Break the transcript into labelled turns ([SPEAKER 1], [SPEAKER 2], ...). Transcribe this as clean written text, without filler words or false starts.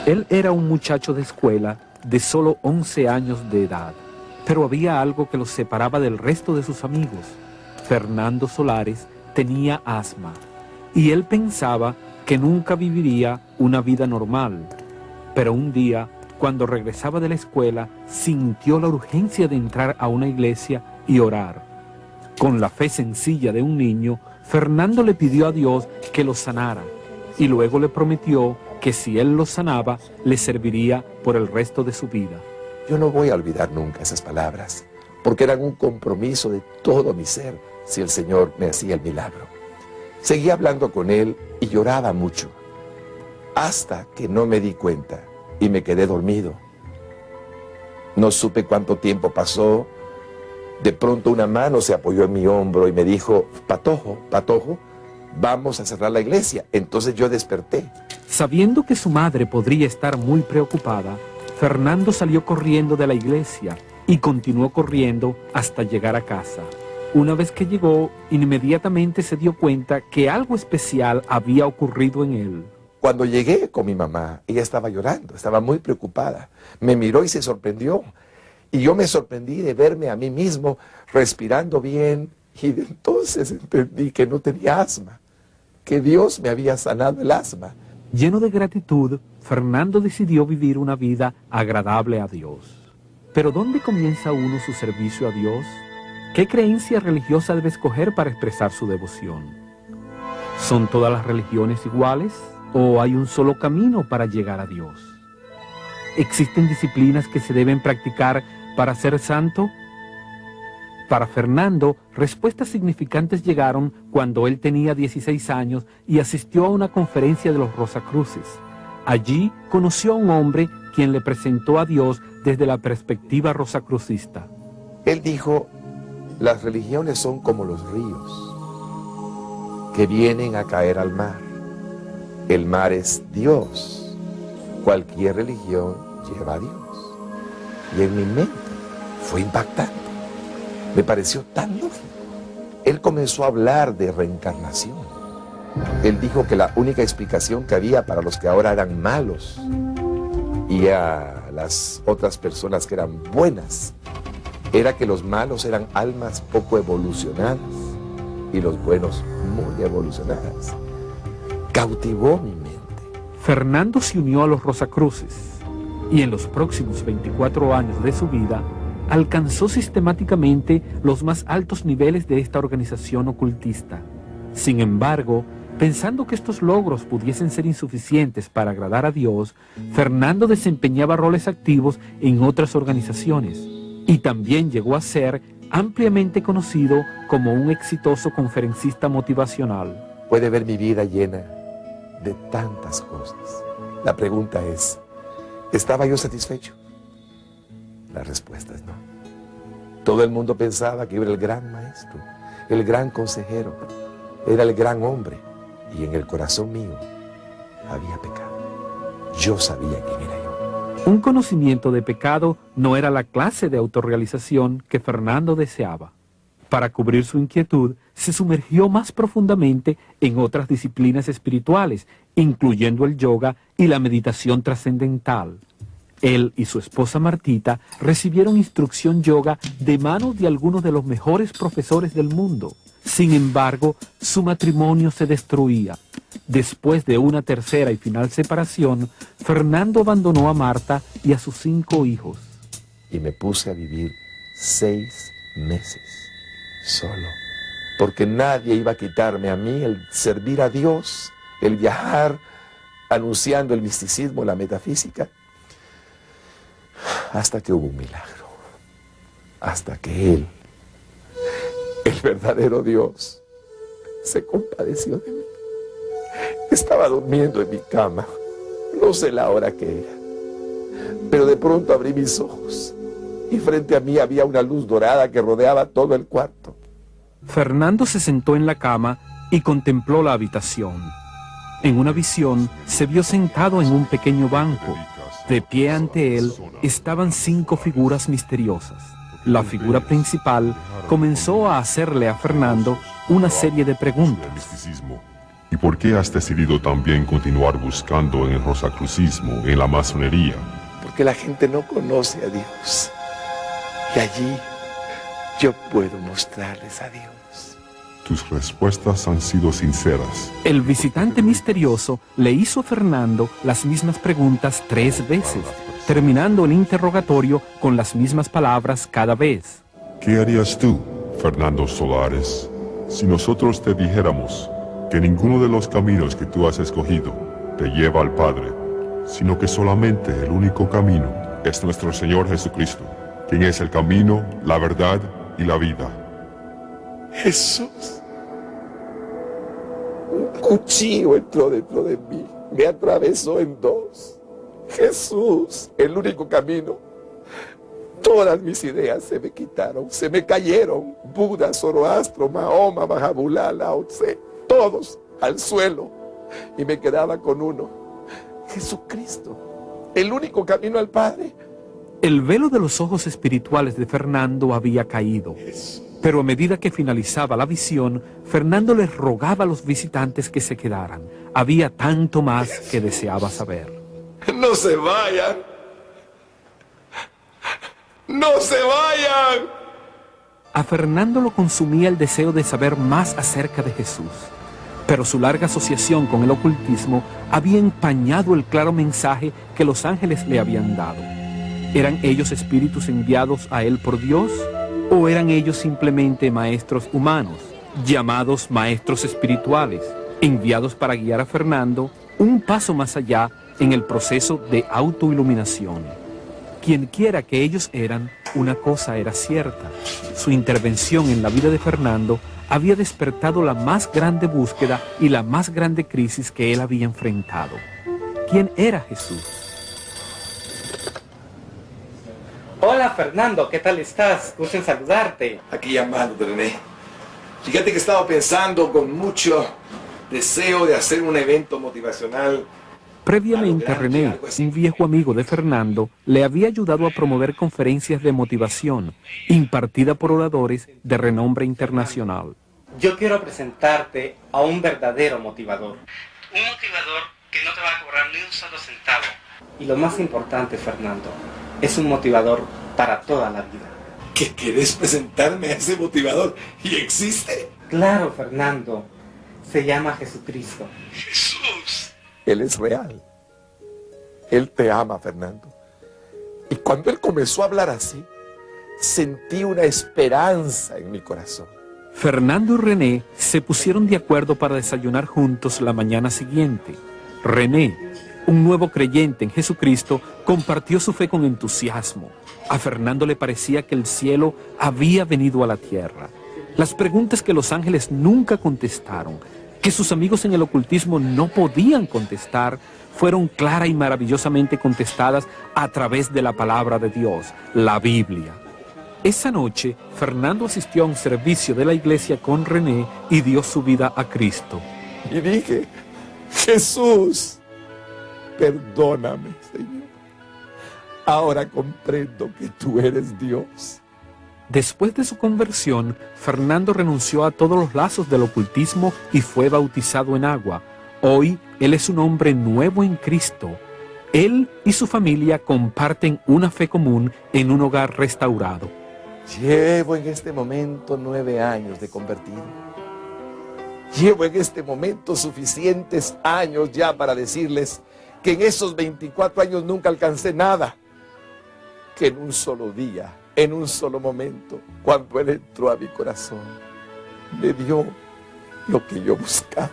[SPEAKER 1] Él era un muchacho de escuela de solo 11 años de edad, pero había algo que los separaba del resto de sus amigos. Fernando Solares tenía asma y él pensaba que nunca viviría una vida normal. Pero un día, cuando regresaba de la escuela, sintió la urgencia de entrar a una iglesia y orar. Con la fe sencilla de un niño, Fernando le pidió a Dios que lo sanara y luego le prometió que si él lo sanaba, le serviría por el resto de su vida.
[SPEAKER 2] Yo no voy a olvidar nunca esas palabras, porque eran un compromiso de todo mi ser si el Señor me hacía el milagro. Seguí hablando con él y lloraba mucho, hasta que no me di cuenta y me quedé dormido. No supe cuánto tiempo pasó. De pronto una mano se apoyó en mi hombro y me dijo: Patojo, Patojo, vamos a cerrar la iglesia. Entonces yo desperté.
[SPEAKER 1] Sabiendo que su madre podría estar muy preocupada, Fernando salió corriendo de la iglesia y continuó corriendo hasta llegar a casa. Una vez que llegó, inmediatamente se dio cuenta que algo especial había ocurrido en él.
[SPEAKER 2] Cuando llegué con mi mamá, ella estaba llorando, estaba muy preocupada. Me miró y se sorprendió. Y yo me sorprendí de verme a mí mismo respirando bien. Y de entonces entendí que no tenía asma, que Dios me había sanado el asma.
[SPEAKER 1] Lleno de gratitud, Fernando decidió vivir una vida agradable a Dios. Pero ¿dónde comienza uno su servicio a Dios? ¿Qué creencia religiosa debe escoger para expresar su devoción? ¿Son todas las religiones iguales o hay un solo camino para llegar a Dios? ¿Existen disciplinas que se deben practicar para ser santo? Para Fernando, respuestas significantes llegaron cuando él tenía 16 años y asistió a una conferencia de los Rosacruces. Allí conoció a un hombre quien le presentó a Dios desde la perspectiva rosacrucista.
[SPEAKER 2] Él dijo: las religiones son como los ríos que vienen a caer al mar. El mar es Dios. Cualquier religión lleva a Dios. Y en mi mente fue impactante. Me pareció tan lógico. Él comenzó a hablar de reencarnación. Él dijo que la única explicación que había para los que ahora eran malos y a las otras personas que eran buenas era que los malos eran almas poco evolucionadas y los buenos muy evolucionadas. Cautivó mi mente.
[SPEAKER 1] Fernando se unió a los Rosacruces y en los próximos 24 años de su vida alcanzó sistemáticamente los más altos niveles de esta organización ocultista. Sin embargo, pensando que estos logros pudiesen ser insuficientes para agradar a Dios, Fernando desempeñaba roles activos en otras organizaciones y también llegó a ser ampliamente conocido como un exitoso conferencista motivacional.
[SPEAKER 2] Puede ver mi vida llena de tantas cosas. La pregunta es: ¿estaba yo satisfecho? La respuesta es no. Todo el mundo pensaba que yo era el gran maestro, el gran consejero, era el gran hombre, y en el corazón mío había pecado. Yo sabía quién era yo.
[SPEAKER 1] Un conocimiento de pecado no era la clase de autorrealización que Fernando deseaba. Para cubrir su inquietud, se sumergió más profundamente en otras disciplinas espirituales, incluyendo el yoga y la meditación trascendental. Él y su esposa Martita recibieron instrucción yoga de manos de algunos de los mejores profesores del mundo. Sin embargo, su matrimonio se destruía. Después de una tercera y final separación, Fernando abandonó a Marta y a sus 5 hijos.
[SPEAKER 2] Y me puse a vivir 6 meses solo, porque nadie iba a quitarme a mí el servir a Dios, el viajar anunciando el misticismo, la metafísica. Hasta que hubo un milagro, hasta que Él, el verdadero Dios, se compadeció de mí. Estaba durmiendo en mi cama, no sé la hora que era, pero de pronto abrí mis ojos y frente a mí había una luz dorada que rodeaba todo el cuarto.
[SPEAKER 1] Fernando se sentó en la cama y contempló la habitación. En una visión se vio sentado en un pequeño banco. De pie ante él estaban 5 figuras misteriosas. La figura principal comenzó a hacerle a Fernando una serie de preguntas.
[SPEAKER 3] ¿Y por qué has decidido también continuar buscando en el rosacrucismo, en la masonería?
[SPEAKER 2] Porque la gente no conoce a Dios. Y allí yo puedo mostrarles a Dios.
[SPEAKER 3] Tus respuestas han sido sinceras.
[SPEAKER 1] El visitante misterioso le hizo a Fernando las mismas preguntas 3 veces, terminando el interrogatorio con las mismas palabras cada vez.
[SPEAKER 3] ¿Qué harías tú, Fernando Solares, si nosotros te dijéramos que ninguno de los caminos que tú has escogido te lleva al Padre, sino que solamente el único camino es nuestro Señor Jesucristo, quien es el camino, la verdad y la vida?
[SPEAKER 2] Jesús. Un cuchillo entró dentro de mí, me atravesó en 2. Jesús, el único camino. Todas mis ideas se me quitaron, se me cayeron. Buda, Zoroastro, Mahoma, Mahabulá, Lao Tse, todos al suelo. Y me quedaba con uno, Jesucristo, el único camino al Padre.
[SPEAKER 1] El velo de los ojos espirituales de Fernando había caído. Pero a medida que finalizaba la visión, Fernando les rogaba a los visitantes que se quedaran. Había tanto más que deseaba saber.
[SPEAKER 2] ¡No se vayan! ¡No se vayan!
[SPEAKER 1] A Fernando lo consumía el deseo de saber más acerca de Jesús. Pero su larga asociación con el ocultismo había empañado el claro mensaje que los ángeles le habían dado. ¿Eran ellos espíritus enviados a él por Dios? ¿O eran ellos simplemente maestros humanos, llamados maestros espirituales, enviados para guiar a Fernando un paso más allá en el proceso de autoiluminación? Quienquiera que ellos eran, una cosa era cierta: su intervención en la vida de Fernando había despertado la más grande búsqueda y la más grande crisis que él había enfrentado. ¿Quién era Jesús?
[SPEAKER 4] Hola Fernando, ¿qué tal estás? Gusto en saludarte.
[SPEAKER 2] Aquí llamándote, René. Fíjate que estaba pensando con mucho deseo de hacer un evento motivacional.
[SPEAKER 1] Previamente, René, un viejo amigo de Fernando, le había ayudado a promover conferencias de motivación impartidas por oradores de renombre internacional.
[SPEAKER 4] Yo quiero presentarte a un verdadero motivador. Un motivador que no te va a cobrar ni un solo centavo. Y lo más importante, Fernando, es un motivador para toda la vida.
[SPEAKER 2] ¿Qué querés presentarme a ese motivador? ¿Y existe?
[SPEAKER 4] Claro, Fernando. Se llama Jesucristo.
[SPEAKER 2] ¡Jesús! Él es real. Él te ama, Fernando. Y cuando él comenzó a hablar así, sentí una esperanza en mi corazón.
[SPEAKER 1] Fernando y René se pusieron de acuerdo para desayunar juntos la mañana siguiente. René, un nuevo creyente en Jesucristo, compartió su fe con entusiasmo. A Fernando le parecía que el cielo había venido a la tierra. Las preguntas que los ángeles nunca contestaron, que sus amigos en el ocultismo no podían contestar, fueron clara y maravillosamente contestadas a través de la palabra de Dios, la Biblia. Esa noche, Fernando asistió a un servicio de la iglesia con René y dio su vida a Cristo.
[SPEAKER 2] Y dije, Jesús, perdóname, Señor. Ahora comprendo que tú eres Dios.
[SPEAKER 1] Después de su conversión, Fernando renunció a todos los lazos del ocultismo y fue bautizado en agua. Hoy, él es un hombre nuevo en Cristo. Él y su familia comparten una fe común en un hogar restaurado.
[SPEAKER 2] Llevo en este momento 9 años de convertido. Llevo en este momento suficientes años ya para decirles que en esos 24 años nunca alcancé nada. Que en un solo día, en un solo momento, cuando él entró a mi corazón, me dio lo que yo buscaba.